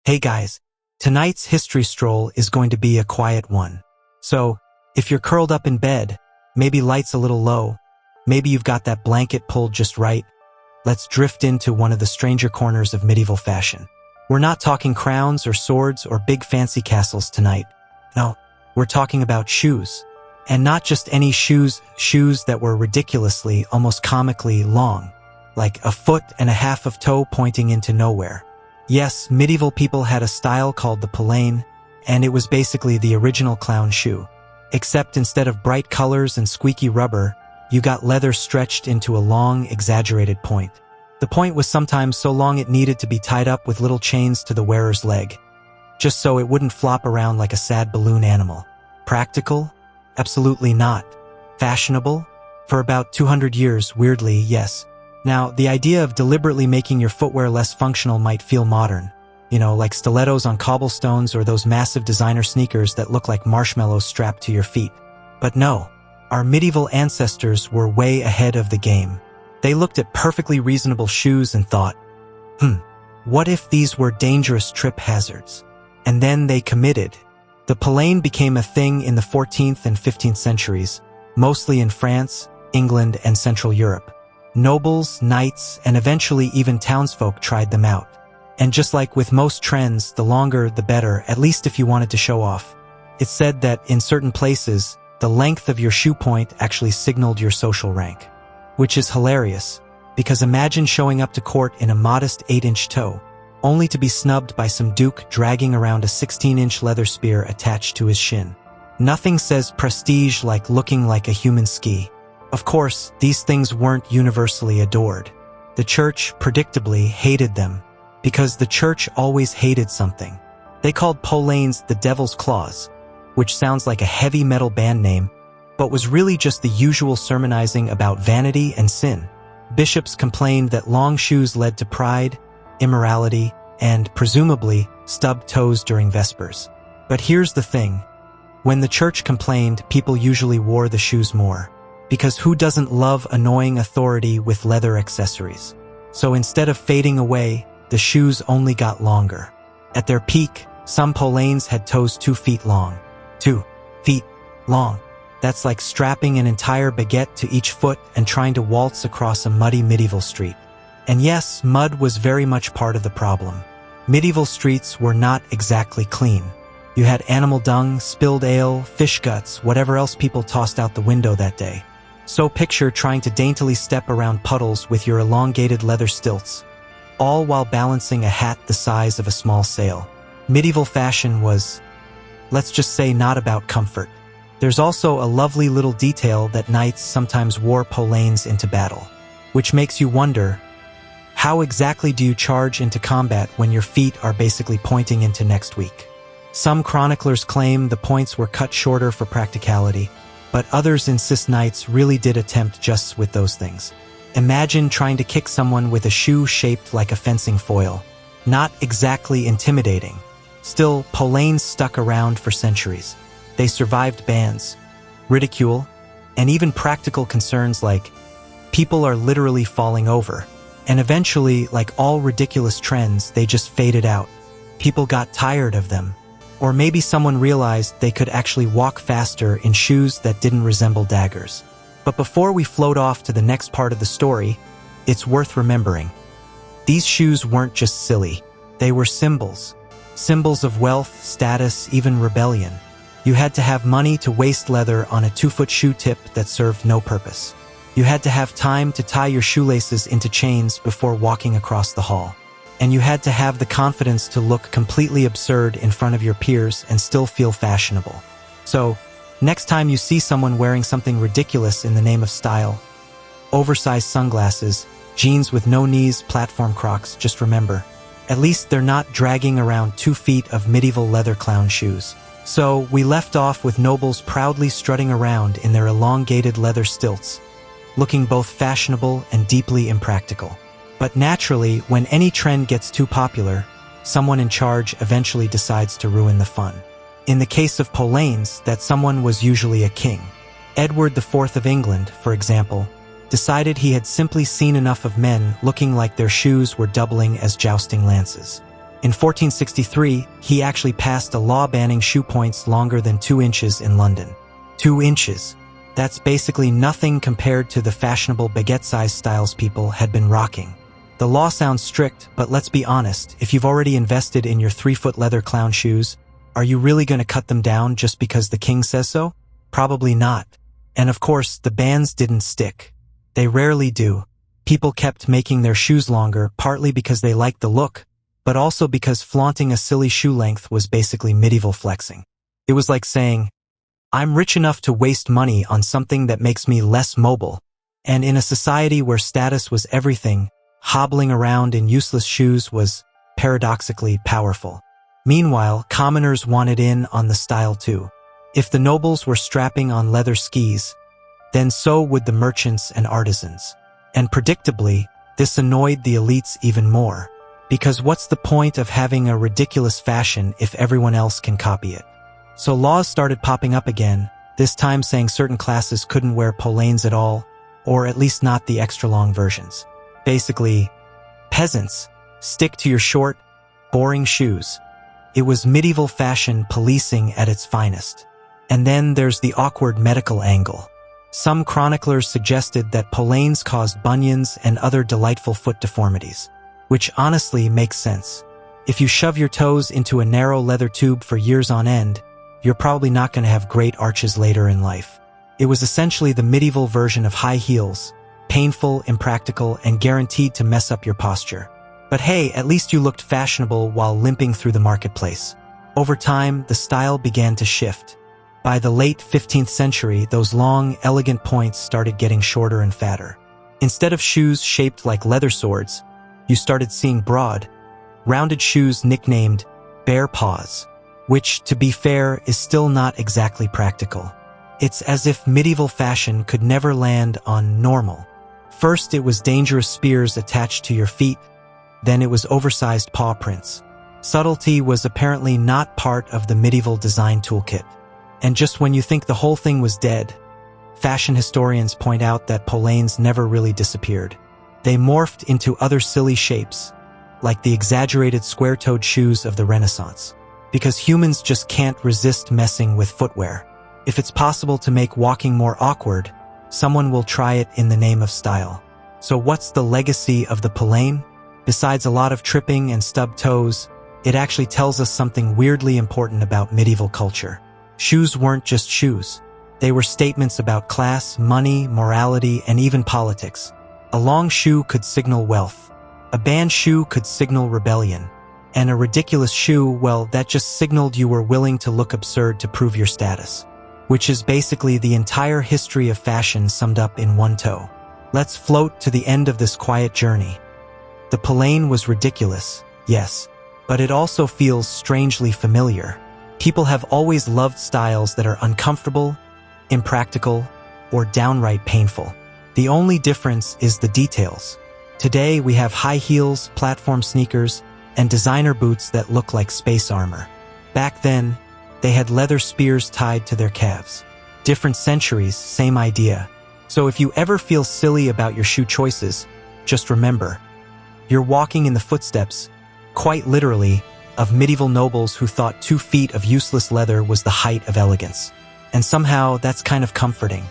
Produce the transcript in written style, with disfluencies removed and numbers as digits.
Hey guys, tonight's history stroll is going to be a quiet one. So, if you're curled up in bed, maybe lights a little low, maybe you've got that blanket pulled just right, let's drift into one of the stranger corners of medieval fashion. We're not talking crowns or swords or big fancy castles tonight. No, we're talking about shoes. And not just any shoes that were ridiculously, almost comically long, like a foot and a half of toe pointing into nowhere. Yes, medieval people had a style called the poulaines, and it was basically the original clown shoe. Except instead of bright colors and squeaky rubber, you got leather stretched into a long, exaggerated point. The point was sometimes so long it needed to be tied up with little chains to the wearer's leg, just so it wouldn't flop around like a sad balloon animal. Practical? Absolutely not. Fashionable? For about 200 years, weirdly, yes. Now, the idea of deliberately making your footwear less functional might feel modern. You know, like stilettos on cobblestones or those massive designer sneakers that look like marshmallows strapped to your feet. But no, our medieval ancestors were way ahead of the game. They looked at perfectly reasonable shoes and thought, what if these were dangerous trip hazards? And then they committed. The poulain became a thing in the 14th and 15th centuries, mostly in France, England, and Central Europe. Nobles, knights, and eventually even townsfolk tried them out. And just like with most trends, the longer the better, at least if you wanted to show off. It's said that in certain places, the length of your shoe point actually signaled your social rank. Which is hilarious, because imagine showing up to court in a modest 8-inch toe, only to be snubbed by some duke dragging around a 16-inch leather spear attached to his shin. Nothing says prestige like looking like a human ski. Of course, these things weren't universally adored. The church, predictably, hated them, because the church always hated something. They called poulains the devil's claws, which sounds like a heavy metal band name, but was really just the usual sermonizing about vanity and sin. Bishops complained that long shoes led to pride, immorality, and, presumably, stubbed toes during Vespers. But here's the thing. When the church complained, people usually wore the shoes more. Because who doesn't love annoying authority with leather accessories? So instead of fading away, the shoes only got longer. At their peak, some poulains had toes 2 feet long. 2 feet long. That's like strapping an entire baguette to each foot and trying to waltz across a muddy medieval street. And yes, mud was very much part of the problem. Medieval streets were not exactly clean. You had animal dung, spilled ale, fish guts, whatever else people tossed out the window that day. So picture trying to daintily step around puddles with your elongated leather stilts, all while balancing a hat the size of a small sail. Medieval fashion was, let's just say, not about comfort. There's also a lovely little detail that knights sometimes wore poulains into battle, which makes you wonder, how exactly do you charge into combat when your feet are basically pointing into next week? Some chroniclers claim the points were cut shorter for practicality, but others insist knights really did attempt just with those things. Imagine trying to kick someone with a shoe shaped like a fencing foil. Not exactly intimidating. Still, poulains stuck around for centuries. They survived bans, ridicule, and even practical concerns like people are literally falling over. And eventually, like all ridiculous trends, they just faded out. People got tired of them. Or maybe someone realized they could actually walk faster in shoes that didn't resemble daggers. But before we float off to the next part of the story, it's worth remembering. These shoes weren't just silly. They were symbols. Symbols of wealth, status, even rebellion. You had to have money to waste leather on a 2-foot shoe tip that served no purpose. You had to have time to tie your shoelaces into chains before walking across the hall. And you had to have the confidence to look completely absurd in front of your peers and still feel fashionable. So, next time you see someone wearing something ridiculous in the name of style, oversized sunglasses, jeans with no knees, platform Crocs, just remember, at least they're not dragging around 2 feet of medieval leather clown shoes. So, we left off with nobles proudly strutting around in their elongated leather stilts, looking both fashionable and deeply impractical. But naturally, when any trend gets too popular, someone in charge eventually decides to ruin the fun. In the case of poulains, that someone was usually a king. Edward IV of England, for example, decided he had simply seen enough of men looking like their shoes were doubling as jousting lances. In 1463, he actually passed a law banning shoe points longer than 2 inches in London. 2 inches. That's basically nothing compared to the fashionable baguette-sized styles people had been rocking. The law sounds strict, but let's be honest, if you've already invested in your 3-foot leather clown shoes, are you really going to cut them down just because the king says so? Probably not. And of course, the bans didn't stick. They rarely do. People kept making their shoes longer, partly because they liked the look, but also because flaunting a silly shoe length was basically medieval flexing. It was like saying, I'm rich enough to waste money on something that makes me less mobile. And in a society where status was everything, hobbling around in useless shoes was, paradoxically, powerful. Meanwhile, commoners wanted in on the style too. If the nobles were strapping on leather skis, then so would the merchants and artisans. And predictably, this annoyed the elites even more. Because what's the point of having a ridiculous fashion if everyone else can copy it? So laws started popping up again, this time saying certain classes couldn't wear poulaines at all, or at least not the extra-long versions. Basically, peasants, stick to your short, boring shoes. It was medieval fashion policing at its finest. And then there's the awkward medical angle. Some chroniclers suggested that poulaines caused bunions and other delightful foot deformities, which honestly makes sense. If you shove your toes into a narrow leather tube for years on end, you're probably not going to have great arches later in life. It was essentially the medieval version of high heels, painful, impractical, and guaranteed to mess up your posture. But hey, at least you looked fashionable while limping through the marketplace. Over time, the style began to shift. By the late 15th century, those long, elegant points started getting shorter and fatter. Instead of shoes shaped like leather swords, you started seeing broad, rounded shoes nicknamed bare paws, which, to be fair, is still not exactly practical. It's as if medieval fashion could never land on normal. First, it was dangerous spears attached to your feet, then it was oversized paw prints. Subtlety was apparently not part of the medieval design toolkit. And just when you think the whole thing was dead, fashion historians point out that poulaines never really disappeared. They morphed into other silly shapes, like the exaggerated square-toed shoes of the Renaissance. Because humans just can't resist messing with footwear. If it's possible to make walking more awkward, someone will try it in the name of style. So what's the legacy of the poulaine? Besides a lot of tripping and stubbed toes, it actually tells us something weirdly important about medieval culture. Shoes weren't just shoes. They were statements about class, money, morality, and even politics. A long shoe could signal wealth. A banned shoe could signal rebellion. And a ridiculous shoe, well, that just signaled you were willing to look absurd to prove your status. Which is basically the entire history of fashion summed up in one toe. Let's float to the end of this quiet journey. The poulaine was ridiculous, yes, but it also feels strangely familiar. People have always loved styles that are uncomfortable, impractical, or downright painful. The only difference is the details. Today we have high heels, platform sneakers, and designer boots that look like space armor. Back then, they had leather spears tied to their calves. Different centuries, same idea. So if you ever feel silly about your shoe choices, just remember, you're walking in the footsteps, quite literally, of medieval nobles who thought 2 feet of useless leather was the height of elegance. And somehow, that's kind of comforting.